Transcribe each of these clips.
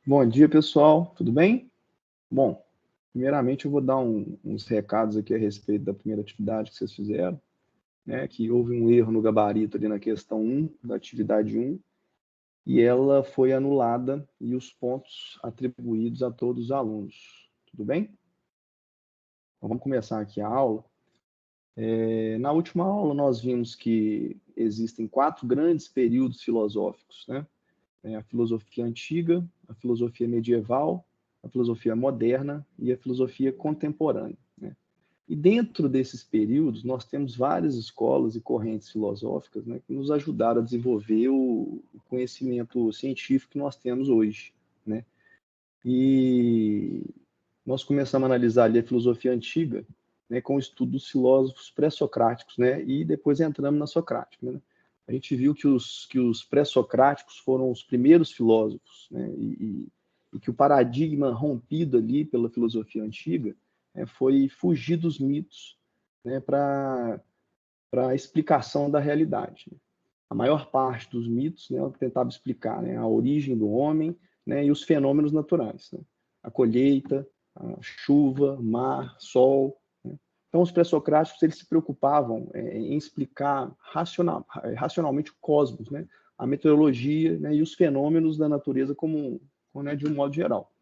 Bom dia, pessoal. Tudo bem? Bom, primeiramente eu vou dar uns recados aqui a respeito da primeira atividade que vocês fizeram, né? Que houve um erro no gabarito ali na questão 1, da atividade 1, e ela foi anulada e os pontos atribuídos a todos os alunos. Tudo bem? Então vamos começar aqui a aula. Na última aula nós vimos que existem 4 grandes períodos filosóficos, né? A filosofia antiga, a filosofia medieval, a filosofia moderna e a filosofia contemporânea, né? E dentro desses períodos, nós temos várias escolas e correntes filosóficas, né, que nos ajudaram a desenvolver o conhecimento científico que nós temos hoje, né? E nós começamos a analisar ali a filosofia antiga, né, com o estudo dos filósofos pré-socráticos, né, e depois entramos na socrática, né? A gente viu que os pré-socráticos foram os primeiros filósofos, né, e que o paradigma rompido ali pela filosofia antiga, né, foi fugir dos mitos, né, para a explicação da realidade, né? A maior parte dos mitos, né, tentava explicar, né, a origem do homem, né, e os fenômenos naturais, né? A colheita, a chuva, mar, sol, né? Então, os pré-socráticos eles se preocupavam em explicar racionalmente o cosmos, né, a meteorologia, né, e os fenômenos da natureza né, de um modo geral,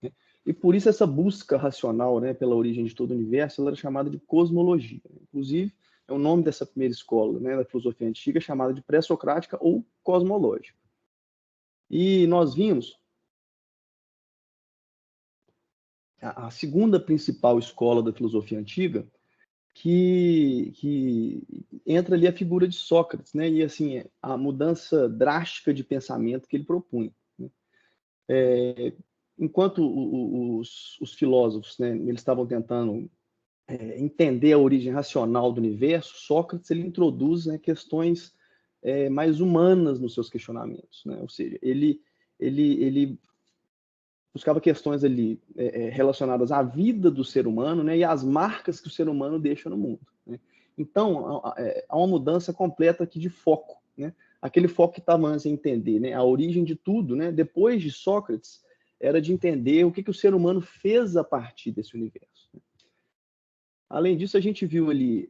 né? E por isso essa busca racional, né, pela origem de todo o universo, ela era chamada de cosmologia. Inclusive, é o nome dessa primeira escola, né, da filosofia antiga, chamada de pré-socrática ou cosmológica. E nós vimos a segunda principal escola da filosofia antiga, que entra ali a figura de Sócrates, né, e assim, a mudança drástica de pensamento que ele propunha, né? Enquanto os filósofos, né, eles estavam tentando entender a origem racional do universo, Sócrates ele introduz, né, questões mais humanas nos seus questionamentos, né? Ou seja, ele buscava questões ali relacionadas à vida do ser humano, né, e às marcas que o ser humano deixa no mundo, né? Então, há uma mudança completa aqui de foco, né? Aquele foco que estava antes em entender, né, a origem de tudo, né, depois de Sócrates, era de entender o que o ser humano fez a partir desse universo, né? Além disso, a gente viu ali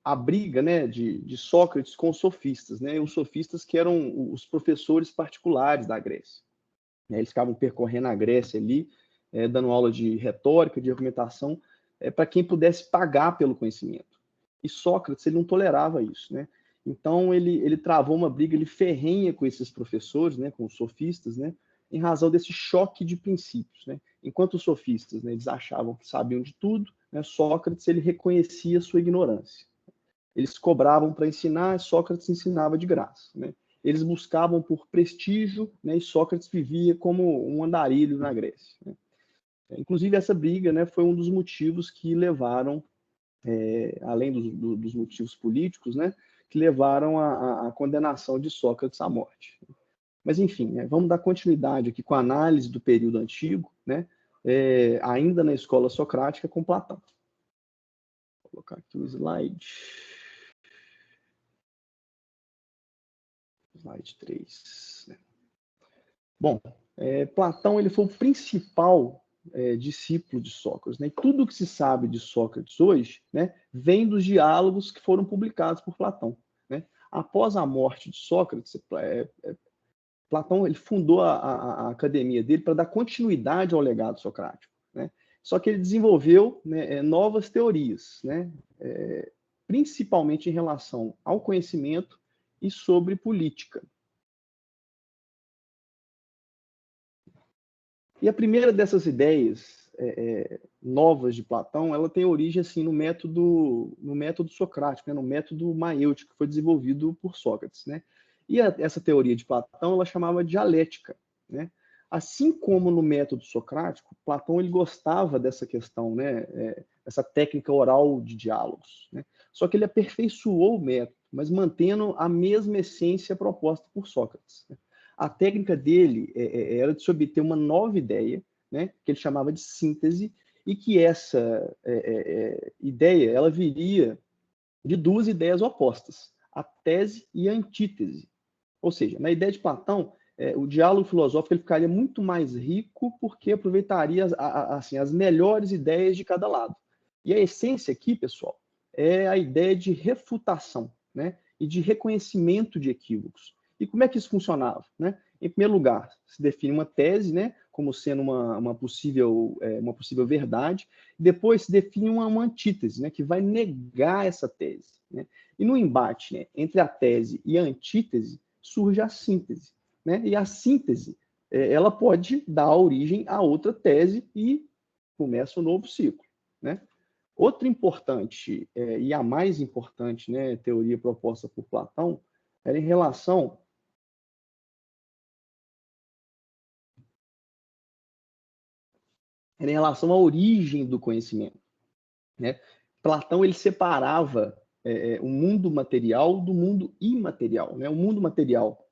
a briga, né, de Sócrates com os sofistas, né, os sofistas que eram os professores particulares da Grécia, né? Eles ficavam percorrendo a Grécia ali, dando aula de retórica, de argumentação, para quem pudesse pagar pelo conhecimento. E Sócrates ele não tolerava isso, né? Então ele travou uma briga ele ferrenha com esses professores, né, com os sofistas, né, em razão desse choque de princípios, né? Enquanto os sofistas, né, eles achavam que sabiam de tudo, né, Sócrates ele reconhecia sua ignorância. Eles cobravam para ensinar, Sócrates ensinava de graça, né? Eles buscavam por prestígio, né, e Sócrates vivia como um andarilho na Grécia, né? Inclusive, essa briga, né, foi um dos motivos que levaram, além dos motivos políticos, né, que levaram à condenação de Sócrates à morte. Mas, enfim, né, vamos dar continuidade aqui com a análise do período antigo, né, ainda na escola socrática com Platão. Vou colocar aqui o slide. Slide 3. Né? Bom, Platão ele foi o principal discípulo de Sócrates, né? E tudo que se sabe de Sócrates hoje, né, vem dos diálogos que foram publicados por Platão, né? Após a morte de Sócrates, Platão ele fundou a academia dele para dar continuidade ao legado socrático, né? Só que ele desenvolveu, né, novas teorias, né, principalmente em relação ao conhecimento e sobre política. E a primeira dessas ideias novas de Platão, ela tem origem assim no método socrático, né, no método maêutico que foi desenvolvido por Sócrates, né? E essa teoria de Platão, ela chamava de dialética, né? Assim como no método socrático, Platão ele gostava dessa questão, né, essa técnica oral de diálogos, né? Só que ele aperfeiçoou o método, mas mantendo a mesma essência proposta por Sócrates, né? A técnica dele era de se obter uma nova ideia, né, que ele chamava de síntese, e que essa ideia ela viria de duas ideias opostas, a tese e a antítese. Ou seja, na ideia de Platão, o diálogo filosófico ele ficaria muito mais rico porque aproveitaria assim, as melhores ideias de cada lado. E a essência aqui, pessoal, é a ideia de refutação, né? E de reconhecimento de equívocos. E como é que isso funcionava, né? Em primeiro lugar, se define uma tese, né, como sendo uma possível verdade. Depois se define uma antítese, né, que vai negar essa tese, né? E no embate, né, entre a tese e a antítese surge a síntese, né? E a síntese ela pode dar origem a outra tese e começa um novo ciclo, né? Outra importante e a mais importante, né, teoria proposta por Platão era em relação à origem do conhecimento, né? Platão ele separava o mundo material do mundo imaterial, né? O mundo material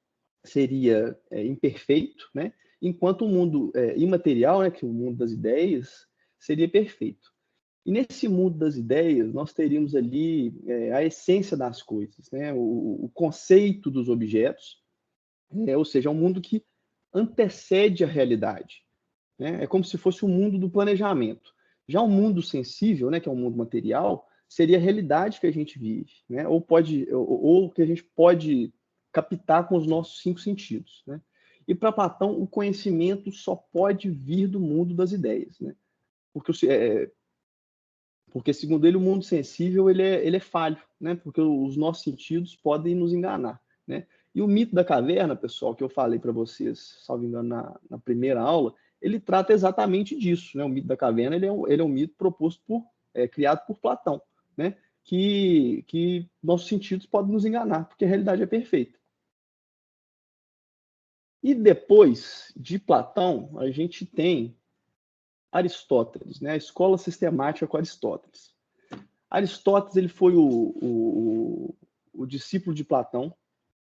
seria imperfeito, né? Enquanto o mundo imaterial, né, que é o mundo das ideias, seria perfeito. E nesse mundo das ideias, nós teríamos ali a essência das coisas, né? O conceito dos objetos, ou seja, é um mundo que antecede a realidade, né? É como se fosse o mundo do planejamento. Já o mundo sensível, né, que é o mundo material, seria a realidade que a gente vive, né? Ou que a gente pode captar com os nossos 5 sentidos, né? E para Platão, o conhecimento só pode vir do mundo das ideias, né? Porque segundo ele, o mundo sensível ele é falho, né? Porque os nossos sentidos podem nos enganar, né? E o mito da caverna, pessoal, que eu falei para vocês, salvo engano, na primeira aula, ele trata exatamente disso, né? O mito da caverna ele é um mito proposto criado por Platão, né? Que nossos sentidos podem nos enganar, porque a realidade é perfeita. E depois de Platão, a gente tem Aristóteles, né? A escola sistemática com Aristóteles. Aristóteles ele foi o discípulo de Platão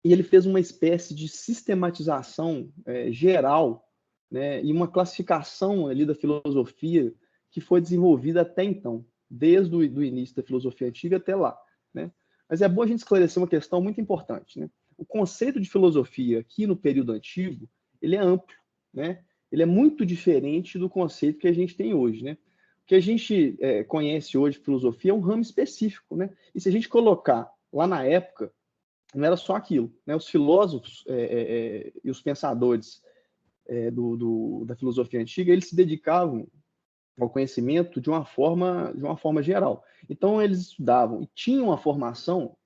e ele fez uma espécie de sistematização geral, né, e uma classificação ali da filosofia que foi desenvolvida até então, desde o início da filosofia antiga até lá, né? Mas é bom a gente esclarecer uma questão muito importante, né? O conceito de filosofia aqui no período antigo, ele é amplo, né? Ele é muito diferente do conceito que a gente tem hoje, né? O que a gente conhece hoje de filosofia é um ramo específico, né? E se a gente colocar lá na época, não era só aquilo, né? Os filósofos e os pensadores da filosofia antiga, eles se dedicavam ao conhecimento de uma forma geral. Então, eles estudavam e tinham uma formação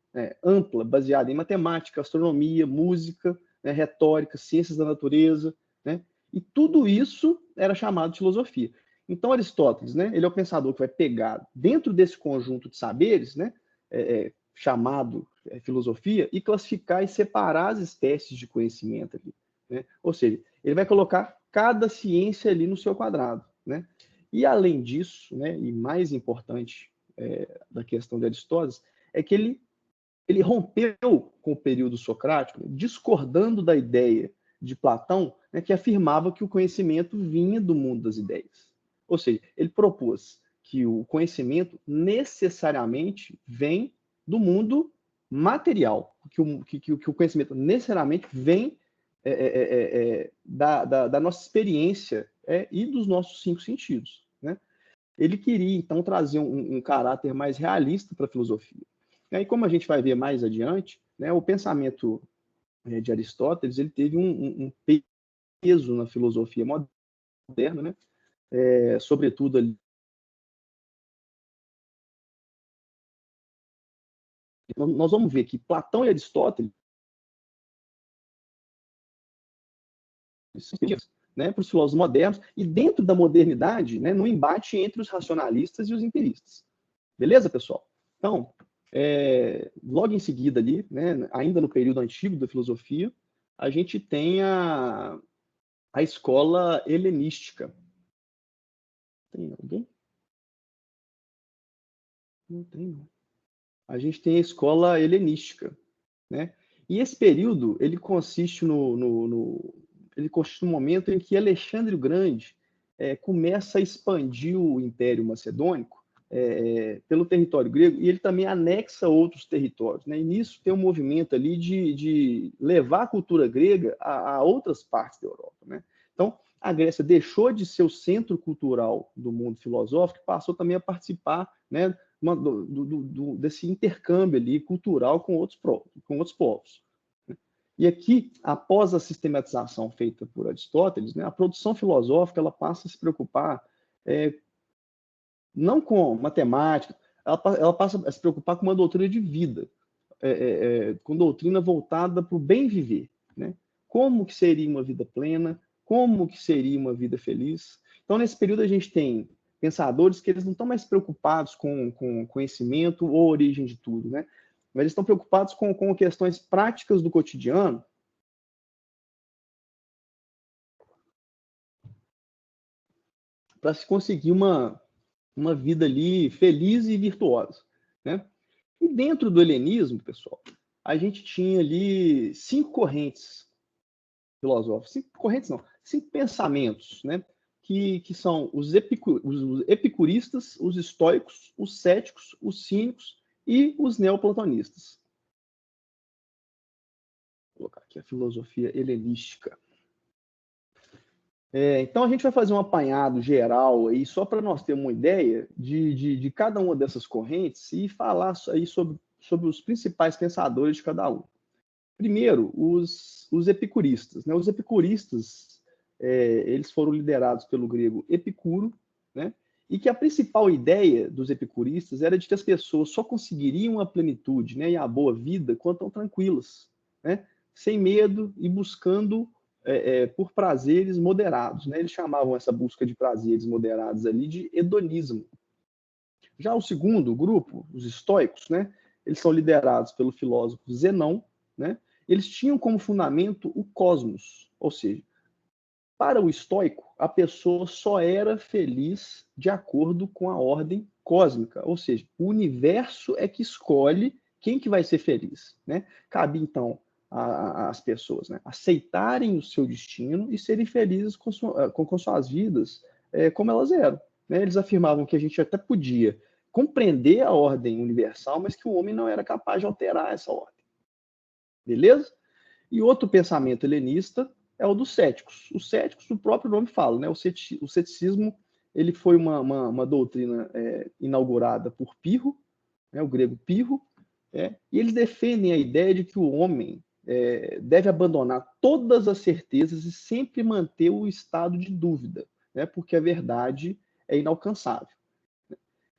ampla, baseada em matemática, astronomia, música, né, retórica, ciências da natureza, né? E tudo isso era chamado de filosofia. Então, Aristóteles, né, ele é o pensador que vai pegar dentro desse conjunto de saberes, né, chamado filosofia, e classificar e separar as espécies de conhecimento ali, né? Ou seja, ele vai colocar cada ciência ali no seu quadrado, né? E além disso, né, e mais importante da questão de Aristóteles, é que ele rompeu com o período socrático, discordando da ideia de Platão, né, que afirmava que o conhecimento vinha do mundo das ideias. Ou seja, ele propôs que o conhecimento necessariamente vem do mundo material, que o conhecimento necessariamente vem da nossa experiência e dos nossos 5 sentidos, né? Ele queria, então, trazer um caráter mais realista para a filosofia. E aí, como a gente vai ver mais adiante, né, o pensamento de Aristóteles ele teve um peso na filosofia moderna, né? Sobretudo ali. Nós vamos ver que Platão e Aristóteles, né, para os filósofos modernos, e dentro da modernidade, né, no embate entre os racionalistas e os empiristas. Beleza, pessoal? Então, logo em seguida ali, né, ainda no período antigo da filosofia, a gente tem a escola helenística. Tem alguém? Não tem, não. A gente tem a escola helenística, né? E esse período, ele consiste ele consiste no momento em que Alexandre o Grande começa a expandir o Império Macedônico pelo território grego, e ele também anexa outros territórios, né? E nisso tem um movimento ali de levar a cultura grega a outras partes da Europa, né? Então, a Grécia deixou de ser o centro cultural do mundo filosófico e passou também a participar, né, desse intercâmbio ali cultural com outros povos. E aqui, após a sistematização feita por Aristóteles, né, a produção filosófica ela passa a se preocupar não com matemática, ela passa a se preocupar com uma doutrina de vida, com doutrina voltada para o bem viver, né? Como que seria uma vida plena, como que seria uma vida feliz. Então, nesse período, a gente tem pensadores que eles não estão mais preocupados com conhecimento ou origem de tudo, né? Mas eles estão preocupados com questões práticas do cotidiano, para se conseguir uma vida ali feliz e virtuosa, né? E dentro do helenismo, pessoal, a gente tinha ali 5 correntes filosóficas, 5 correntes não, 5 pensamentos, né? Que são os epicuristas, os estoicos, os céticos, os cínicos e os neoplatonistas. Vou colocar aqui a filosofia helenística. Então a gente vai fazer um apanhado geral aí, só para nós termos uma ideia de cada uma dessas correntes e falar aí sobre os principais pensadores de cada um. Primeiro, os epicuristas, né? Os epicuristas, eles foram liderados pelo grego Epicuro, né? E que a principal ideia dos epicuristas era de que as pessoas só conseguiriam a plenitude, né, e a boa vida quando estão tranquilas, né? Sem medo e buscando por prazeres moderados, né? Eles chamavam essa busca de prazeres moderados ali de hedonismo. Já o segundo grupo, os estoicos, né? Eles são liderados pelo filósofo Zenão, né? Eles tinham como fundamento o cosmos, ou seja, para o estoico, a pessoa só era feliz de acordo com a ordem cósmica, ou seja, o universo é que escolhe quem que vai ser feliz, né? Cabe então às pessoas, né, aceitarem o seu destino e serem felizes com suas vidas como elas eram, né? Eles afirmavam que a gente até podia compreender a ordem universal, mas que o homem não era capaz de alterar essa ordem. Beleza? E outro pensamento helenista é o dos céticos. Os céticos, o próprio nome fala, né? O ceticismo ele foi uma doutrina inaugurada por Pirro, né? O grego Pirro, e eles defendem a ideia de que o homem deve abandonar todas as certezas e sempre manter o estado de dúvida, né? Porque a verdade é inalcançável.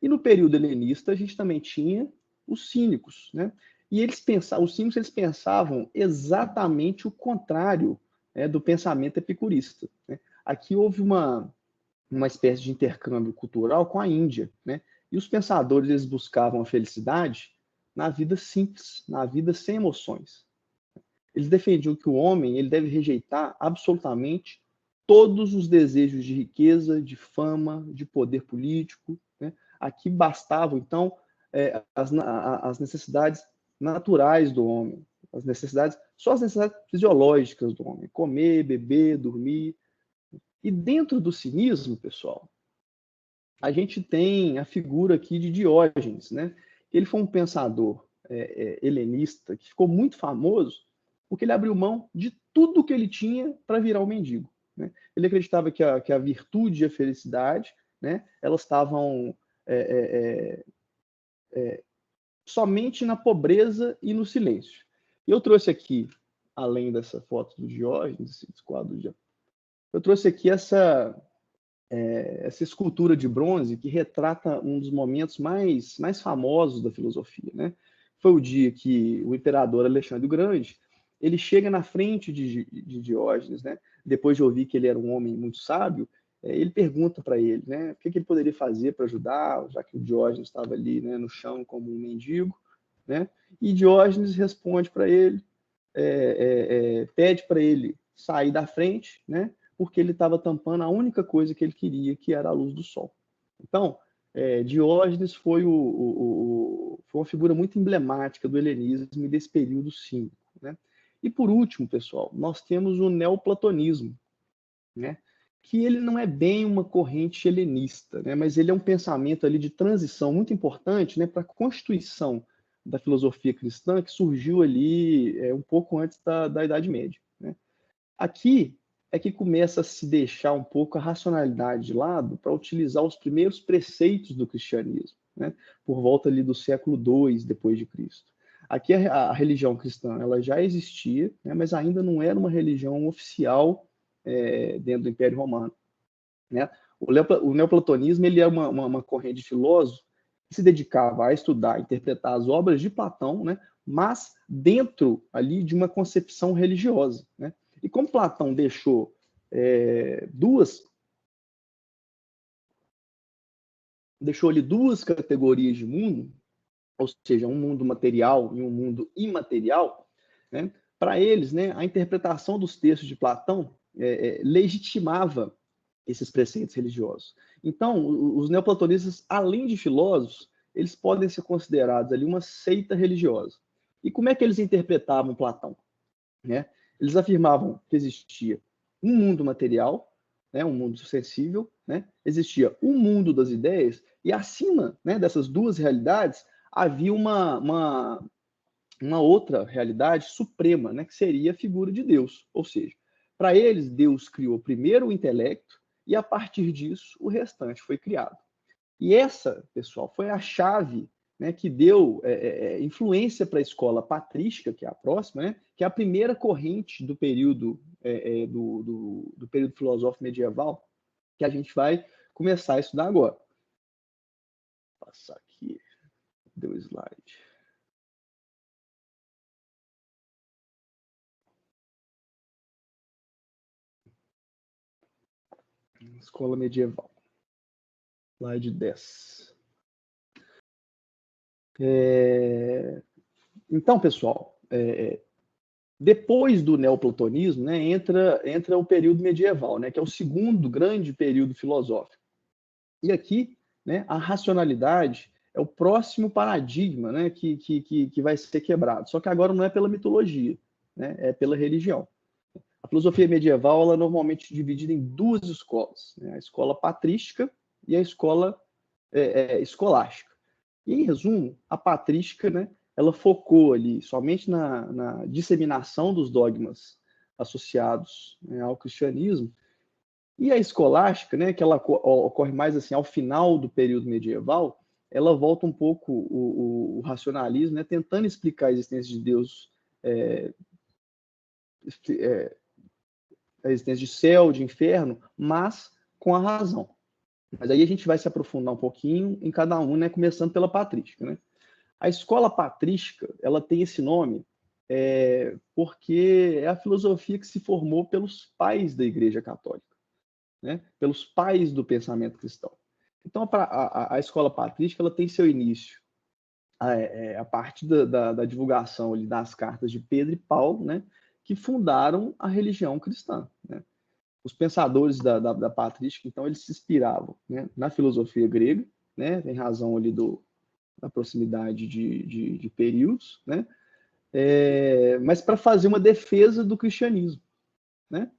E no período helenista a gente também tinha os cínicos, né? E os cínicos eles pensavam exatamente o contrário, né, do pensamento epicurista, né? Aqui houve uma espécie de intercâmbio cultural com a Índia, né? E os pensadores eles buscavam a felicidade na vida simples, na vida sem emoções. Eles defendiam que o homem ele deve rejeitar absolutamente todos os desejos de riqueza, de fama, de poder político, né? Aqui bastavam, então, as necessidades naturais do homem, só as necessidades fisiológicas do homem, comer, beber, dormir. E dentro do cinismo, pessoal, a gente tem a figura aqui de Diógenes, né? Ele foi um pensador helenista que ficou muito famoso porque ele abriu mão de tudo que ele tinha para virar um mendigo, né? Ele acreditava que a virtude e a felicidade, né, elas estavam somente na pobreza e no silêncio. E eu trouxe aqui, além dessa foto do Diógenes, esse quadro eu trouxe aqui essa escultura de bronze que retrata um dos momentos mais famosos da filosofia, né? Foi o dia que o imperador Alexandre o Grande ele chega na frente de Diógenes, né? Depois de ouvir que ele era um homem muito sábio, ele pergunta para ele, né? O que ele poderia fazer para ajudar, já que o Diógenes estava ali, né, no chão como um mendigo, né? E Diógenes responde para ele, pede para ele sair da frente, né? Porque ele estava tampando a única coisa que ele queria, que era a luz do sol. Então, Diógenes foi uma figura muito emblemática do helenismo e desse período cínico, né? E por último, pessoal, nós temos o neoplatonismo, né? que ele não é bem uma corrente helenista, né, mas ele é um pensamento ali de transição muito importante, né, para a constituição da filosofia cristã que surgiu ali um pouco antes da Idade Média, né. Aqui é que começa a se deixar um pouco a racionalidade de lado para utilizar os primeiros preceitos do cristianismo, né, por volta ali do século II depois de Cristo. Aqui a religião cristã ela já existia, né, mas ainda não era uma religião oficial dentro do Império Romano, né? O neoplatonismo ele é uma corrente de filósofos que se dedicava a estudar, a interpretar as obras de Platão, né, mas dentro ali de uma concepção religiosa, né? E como Platão deixou ali duas categorias de mundo, ou seja, um mundo material e um mundo imaterial, né? Para eles, né, a interpretação dos textos de Platão legitimava esses preceitos religiosos. Então, os neoplatonistas, além de filósofos, eles podem ser considerados ali uma seita religiosa. E como é que eles interpretavam Platão, né? Eles afirmavam que existia um mundo material, né, um mundo sensível, né? Existia um mundo das ideias, e acima, né, dessas duas realidades havia uma outra realidade suprema, né, que seria a figura de Deus. Ou seja, para eles, Deus criou primeiro o intelecto e, a partir disso, o restante foi criado. E essa, pessoal, foi a chave, né, que deu influência para a escola patrística, que é a próxima, né, que é a primeira corrente do período, do período filosófico medieval, que a gente vai começar a estudar agora. Vou passar aqui, deu o slide. Escola medieval. Slide 10. Então, pessoal, depois do neoplatonismo, né, entra o período medieval, né, que é o segundo grande período filosófico. E aqui, né, a racionalidade é o próximo paradigma, né, que vai ser quebrado. Só que agora não é pela mitologia, né, é pela religião. A filosofia medieval ela é normalmente dividida em duas escolas, né, a escola patrística e a escola escolástica. E, em resumo, a patrística, né, ela focou ali somente na disseminação dos dogmas associados, né, ao cristianismo, e a escolástica, né, que ela ocorre mais assim ao final do período medieval, ela volta um pouco o racionalismo, né, tentando explicar a existência de Deus, a existência de céu, de inferno, mas com a razão. Mas aí a gente vai se aprofundar um pouquinho em cada um, né, começando pela patrística, né? A escola patrística, ela tem esse nome porque é a filosofia que se formou pelos pais da Igreja Católica, né? Pelos pais do pensamento cristão. Então, a escola patrística ela tem seu início a partir da divulgação ali, das cartas de Pedro e Paulo, né? Que fundaram a religião cristã, né? Os pensadores da patrística, então, eles se inspiravam, né, na filosofia grega, né? Em razão ali da proximidade de períodos, né? Mas para fazer uma defesa do cristianismo, né?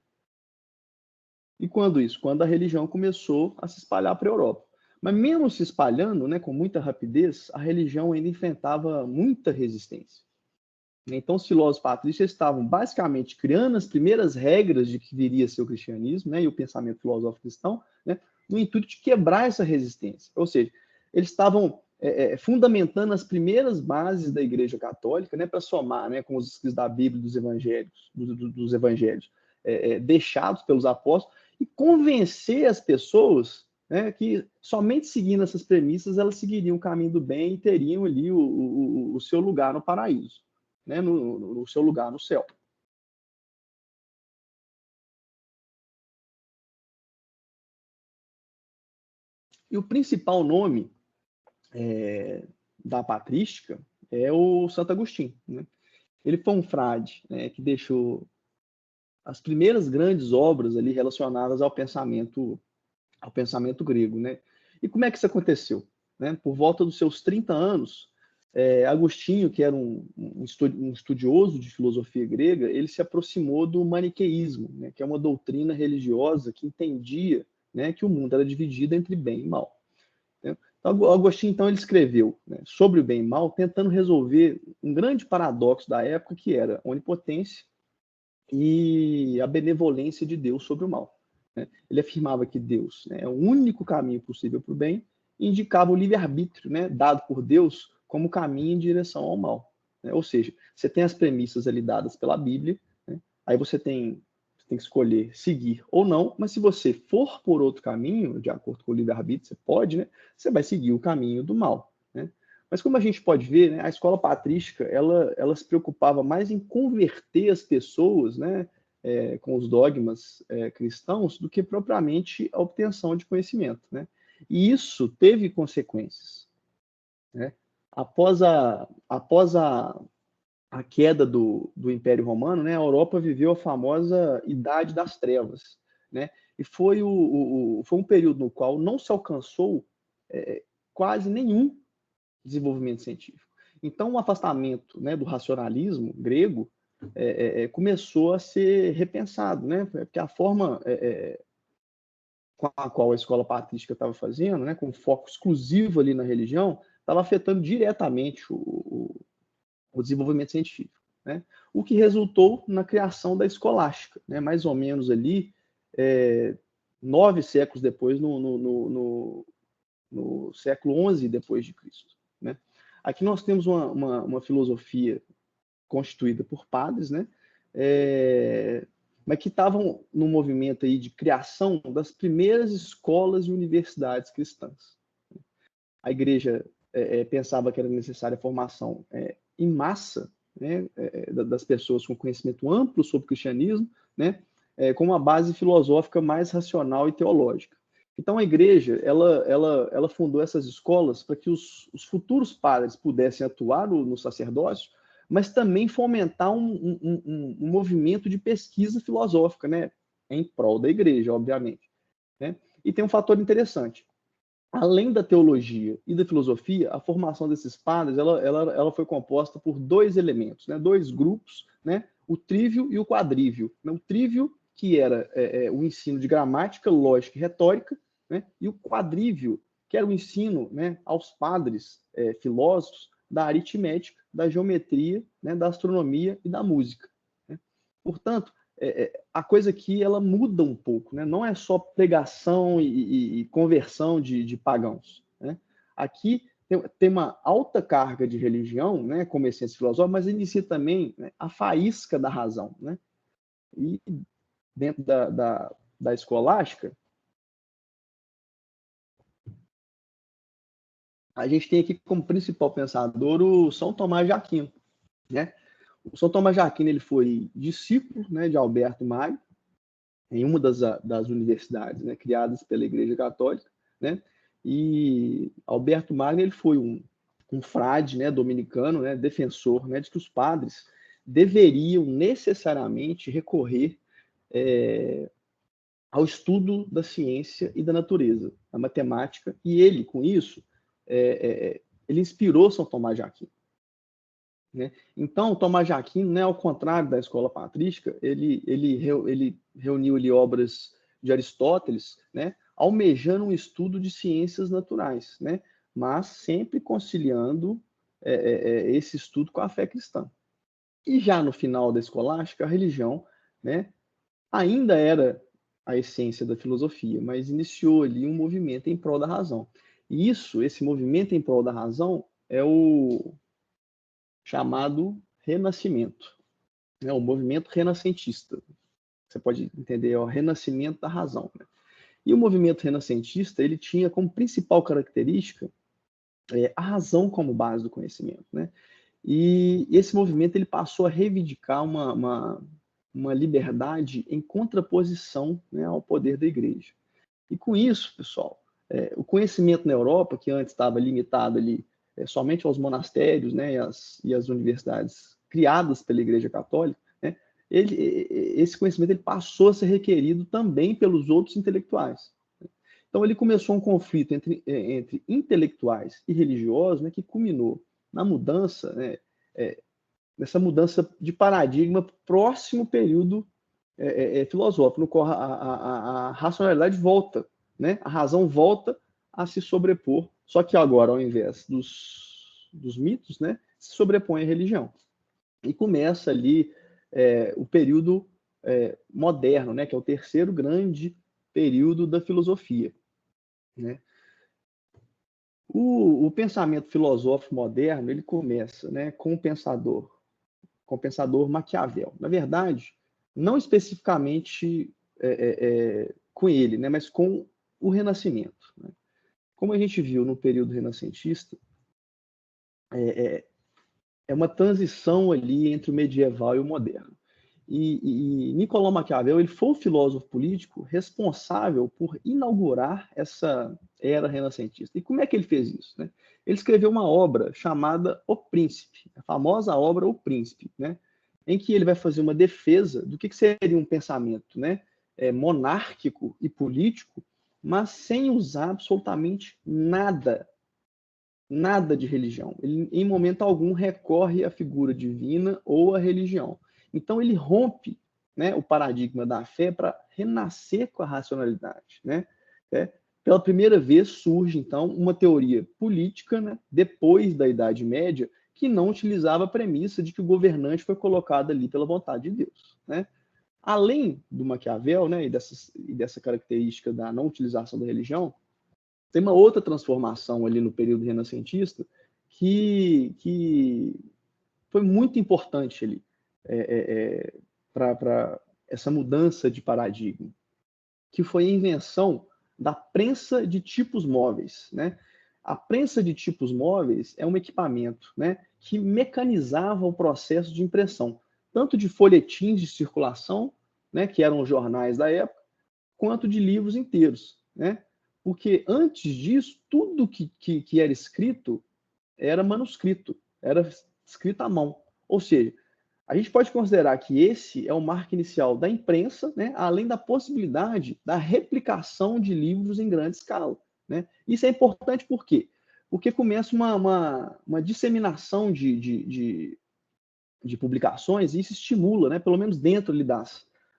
E quando isso? Quando a religião começou a se espalhar para a Europa. Mas mesmo se espalhando, né, com muita rapidez, a religião ainda enfrentava muita resistência. Então, os filósofos patrícios estavam basicamente criando as primeiras regras de que viria a ser o cristianismo, né, e o pensamento filosófico cristão, né, no intuito de quebrar essa resistência. Ou seja, eles estavam fundamentando as primeiras bases da Igreja Católica, né, para somar, né, com os escritos da Bíblia, dos evangelhos deixados pelos apóstolos, e convencer as pessoas, né, que somente seguindo essas premissas elas seguiriam o caminho do bem e teriam ali o seu lugar no paraíso, né, no seu lugar no céu. E o principal nome da patrística é o Santo Agostinho, né? Ele foi um frade, né, que deixou as primeiras grandes obras ali relacionadas ao pensamento grego, né? E como é que isso aconteceu? Né? Por volta dos seus 30 anos, Agostinho, que era um estudioso de filosofia grega, ele se aproximou do maniqueísmo, né, que é uma doutrina religiosa que entendia, né, que o mundo era dividido entre bem e mal. Né? Então, Agostinho, então, ele escreveu, né, sobre o bem e mal, tentando resolver um grande paradoxo da época, que era a onipotência e a benevolência de Deus sobre o mal. Né? Ele afirmava que Deus, né, é o único caminho possível para o bem, e indicava o livre-arbítrio, né, dado por Deus como caminho em direção ao mal. Né? Ou seja, você tem as premissas ali dadas pela Bíblia, né? Aí você tem que escolher seguir ou não, mas se você for por outro caminho, de acordo com o livre-arbítrio, você pode, né? Você vai seguir o caminho do mal. Né? Mas como a gente pode ver, né, a escola patrística, ela se preocupava mais em converter as pessoas, né, com os dogmas cristãos, do que propriamente a obtenção de conhecimento. Né? E isso teve consequências. Né? Após a queda do Império Romano, né, a Europa viveu a famosa Idade das Trevas. Né? E foi um período no qual não se alcançou quase nenhum desenvolvimento científico. Então, o afastamento, né, do racionalismo grego começou a ser repensado, né? Porque a forma com a qual a escola patrística estava fazendo, né, com foco exclusivo ali na religião, estava afetando diretamente o desenvolvimento científico. Né? O que resultou na criação da escolástica, né? Mais ou menos ali 9 séculos depois, no século XI depois de Cristo. Né? Aqui nós temos uma filosofia constituída por padres, né? Mas que estavam no movimento aí de criação das primeiras escolas e universidades cristãs. A igreja pensava que era necessária a formação em massa, né, das pessoas com conhecimento amplo sobre o cristianismo, né, com uma base filosófica mais racional e teológica. Então a igreja ela fundou essas escolas para que os futuros padres pudessem atuar no sacerdócio, mas também fomentar um movimento de pesquisa filosófica, né, em prol da igreja, obviamente. Né? E tem um fator interessante. Além da teologia e da filosofia, a formação desses padres ela foi composta por 2 elementos, né? 2 grupos, né? O trívio e o quadrívio. O trívio, que era o ensino de gramática, lógica e retórica, né? E o quadrívio, que era o ensino, né, aos padres filósofos da aritmética, da geometria, né, da astronomia e da música. Né? Portanto, a coisa aqui ela muda um pouco, né? Não é só pregação e conversão de pagãos. Né? Aqui tem uma alta carga de religião, né, como essência filosófica, mas inicia também, né, a faísca da razão. Né? E dentro da escolástica, a gente tem aqui como principal pensador o São Tomás de Aquino. Né? O São Tomás de Aquino ele foi discípulo, né, de Alberto Magno, em uma das universidades, né, criadas pela Igreja Católica, né? E Alberto Magno ele foi um frade, né, dominicano, né, defensor, né, de que os padres deveriam necessariamente recorrer ao estudo da ciência e da natureza, da matemática, e ele, com isso, ele inspirou São Tomás de Aquino. Né? Então, Tomás de Aquino, né, ao contrário da escola patrística, ele reuniu ali obras de Aristóteles, né, almejando um estudo de ciências naturais, né, mas sempre conciliando esse estudo com a fé cristã. E já no final da escolástica, a religião, né, ainda era a essência da filosofia, mas iniciou ali um movimento em prol da razão. E esse movimento em prol da razão é o chamado Renascimento, né? O movimento renascentista. Você pode entender, é o renascimento da razão. Né? E o movimento renascentista ele tinha como principal característica a razão como base do conhecimento. Né? E esse movimento ele passou a reivindicar uma liberdade em contraposição, né, ao poder da igreja. E com isso, pessoal, o conhecimento na Europa, que antes estava limitado ali somente aos monastérios, né, e as universidades criadas pela Igreja Católica, né, esse conhecimento ele passou a ser requerido também pelos outros intelectuais. Então ele começou um conflito entre intelectuais e religiosos, né, que culminou na mudança, né, nessa mudança de paradigma próximo período filosófico, no qual a racionalidade volta, né? A razão volta a se sobrepor, só que agora, ao invés dos mitos, né, se sobrepõe a religião. E começa ali o período moderno, né, que é o terceiro grande período da filosofia, né? O pensamento filosófico moderno, ele começa, né, com o pensador Maquiavel. Na verdade, não especificamente com ele, né, mas com o Renascimento, né? Como a gente viu no período renascentista, é uma transição ali entre o medieval e o moderno. E Nicolau Maquiavel, ele foi o filósofo político responsável por inaugurar essa era renascentista. E como é que ele fez isso, né? Ele escreveu uma obra chamada O Príncipe, a famosa obra O Príncipe, né? Em que ele vai fazer uma defesa do que seria um pensamento, né, monárquico e político, mas sem usar absolutamente nada de religião. Ele, em momento algum, recorre à figura divina ou à religião. Então, ele rompe, né, o paradigma da fé para renascer com a racionalidade, né? Pela primeira vez surge, então, uma teoria política, né, depois da Idade Média, que não utilizava a premissa de que o governante foi colocado ali pela vontade de Deus, né? Além do Maquiavel, né, e dessa característica da não utilização da religião, tem uma outra transformação ali no período renascentista que foi muito importante ali para essa mudança de paradigma, que foi a invenção da prensa de tipos móveis, né? A prensa de tipos móveis é um equipamento, né, que mecanizava o processo de impressão, tanto de folhetins de circulação, né, que eram os jornais da época, quanto de livros inteiros, né? Porque antes disso, tudo que era escrito era manuscrito, era escrito à mão. Ou seja, a gente pode considerar que esse é o marco inicial da imprensa, né? Além da possibilidade da replicação de livros em grande escala, né? Isso é importante por quê? Porque começa uma disseminação de publicações e isso estimula, né? Pelo menos dentro ali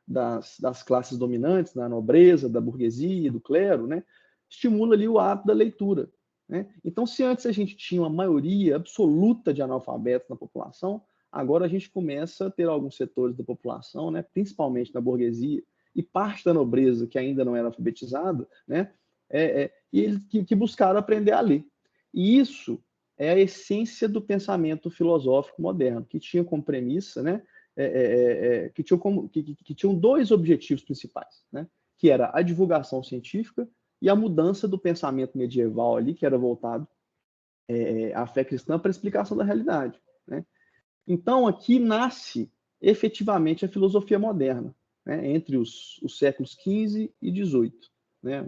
das classes dominantes, da nobreza, da burguesia, do clero, né? Estimula ali o hábito da leitura, né? Então, se antes a gente tinha uma maioria absoluta de analfabetos na população, agora a gente começa a ter alguns setores da população, né, principalmente na burguesia, e parte da nobreza que ainda não era alfabetizada, né, e eles que buscaram aprender a ler. E isso é a essência do pensamento filosófico moderno, que tinha como premissa, né, que tinham dois objetivos principais, né, que era a divulgação científica e a mudança do pensamento medieval ali, que era voltado à fé cristã para a explicação da realidade, né? Então, aqui nasce efetivamente a filosofia moderna, né, entre os séculos XV e XVIII, né,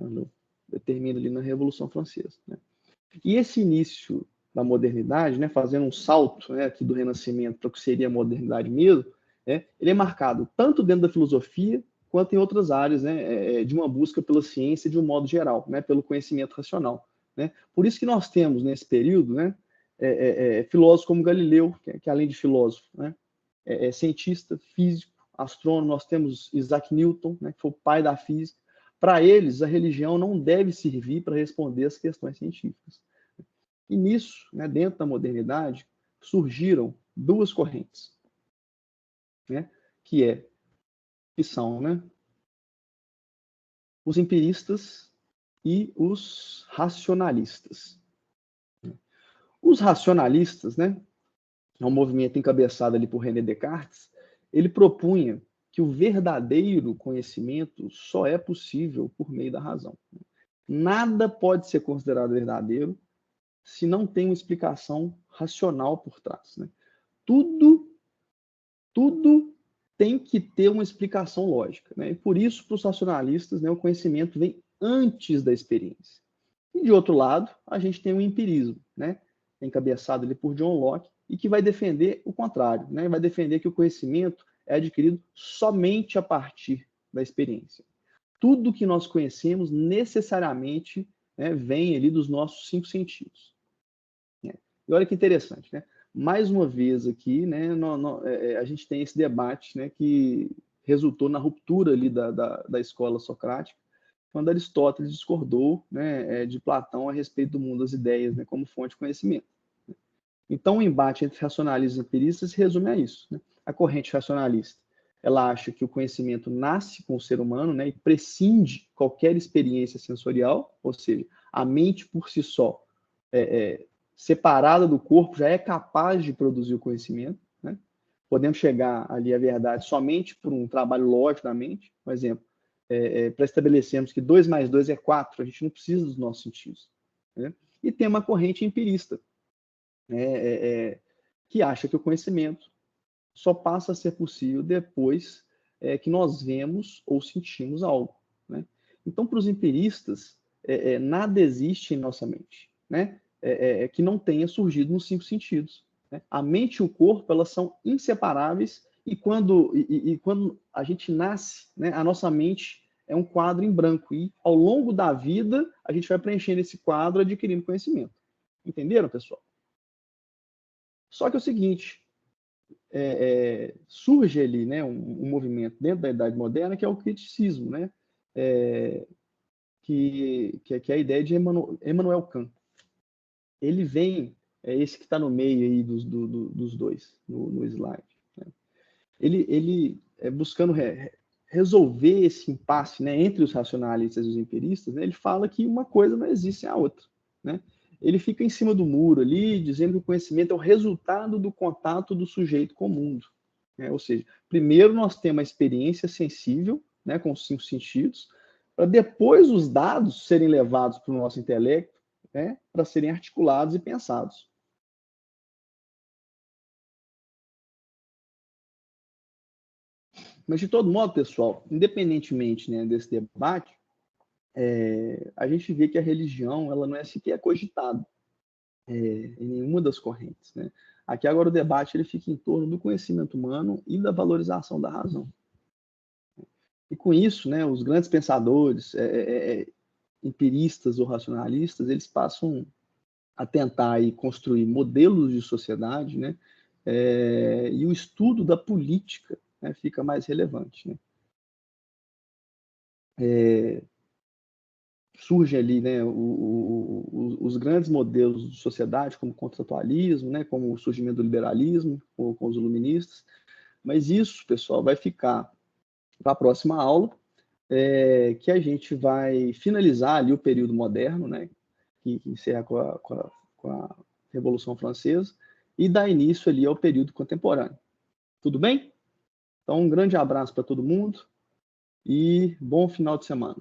termina ali na Revolução Francesa, né? E esse início da modernidade, né, fazendo um salto, né, aqui do Renascimento para o que seria a modernidade mesmo, né, ele é marcado tanto dentro da filosofia quanto em outras áreas, né, de uma busca pela ciência de um modo geral, né, pelo conhecimento racional, né? Por isso que nós temos nesse período, né, filósofos como Galileu, que além de filósofo, né, é cientista, físico, astrônomo. Nós temos Isaac Newton, né, que foi o pai da física. Para eles, a religião não deve servir para responder às questões científicas. E nisso, né, dentro da modernidade, surgiram duas correntes, né, que são, né, os empiristas e os racionalistas. Os racionalistas, né, é um movimento encabeçado ali por René Descartes, ele propunha que o verdadeiro conhecimento só é possível por meio da razão. Nada pode ser considerado verdadeiro se não tem uma explicação racional por trás, né? Tudo tem que ter uma explicação lógica, né? E por isso, para os racionalistas, né, o conhecimento vem antes da experiência. E de outro lado, a gente tem o empirismo, né, encabeçado ali por John Locke, e que vai defender o contrário, né? Vai defender que o conhecimento é adquirido somente a partir da experiência. Tudo que nós conhecemos necessariamente, né, vem ali dos nossos 5 sentidos. E olha que interessante, né? Mais uma vez aqui, né, a gente tem esse debate, né, que resultou na ruptura ali da escola socrática, quando Aristóteles discordou, né, de Platão a respeito do mundo das ideias, né, como fonte de conhecimento. Então, o embate entre racionalistas e empiristas se resume a isso, né? A corrente racionalista, ela acha que o conhecimento nasce com o ser humano, né, e prescinde qualquer experiência sensorial, ou seja, a mente por si só, separada do corpo, já é capaz de produzir o conhecimento, né? Podemos chegar ali à verdade somente por um trabalho lógico da mente. Por exemplo, para estabelecermos que 2 mais 2 é 4, a gente não precisa dos nossos sentidos, né? E tem uma corrente empirista, né, que acha que o conhecimento só passa a ser possível depois que nós vemos ou sentimos algo, né? Então, para os empiristas, nada existe em nossa mente, né, que não tenha surgido nos 5 sentidos, né? A mente e o corpo, elas são inseparáveis, e quando a gente nasce, né, a nossa mente é um quadro em branco, e ao longo da vida a gente vai preenchendo esse quadro, adquirindo conhecimento. Entenderam, pessoal? Só que é o seguinte, surge ali, né, um movimento dentro da Idade Moderna que é o criticismo, né, que é a ideia de Immanuel Kant. Ele vem, esse que está no meio aí dos dois, no slide, né? Ele buscando resolver esse impasse, né, entre os racionalistas e os empiristas, né, ele fala que uma coisa não existe sem a outra, né? Ele fica em cima do muro ali, dizendo que o conhecimento é o resultado do contato do sujeito com o mundo, né? Ou seja, primeiro nós temos a experiência sensível, né, com os 5 sentidos, para depois os dados serem levados para o nosso intelecto, né, para serem articulados e pensados. Mas, de todo modo, pessoal, independentemente, né, desse debate, a gente vê que a religião ela não é sequer cogitada em nenhuma das correntes, né? Aqui agora o debate ele fica em torno do conhecimento humano e da valorização da razão. E com isso, né, os grandes pensadores, empiristas ou racionalistas, eles passam a tentar aí, construir modelos de sociedade, né, e o estudo da política, né, fica mais relevante, né? Surgem ali, né, os grandes modelos de sociedade, como o contratualismo, né, como o surgimento do liberalismo, com os iluministas, mas isso, pessoal, vai ficar para a próxima aula, que a gente vai finalizar ali o período moderno, né, que encerra com a Revolução Francesa, e dar início ali ao período contemporâneo. Tudo bem? Então, um grande abraço para todo mundo e bom final de semana.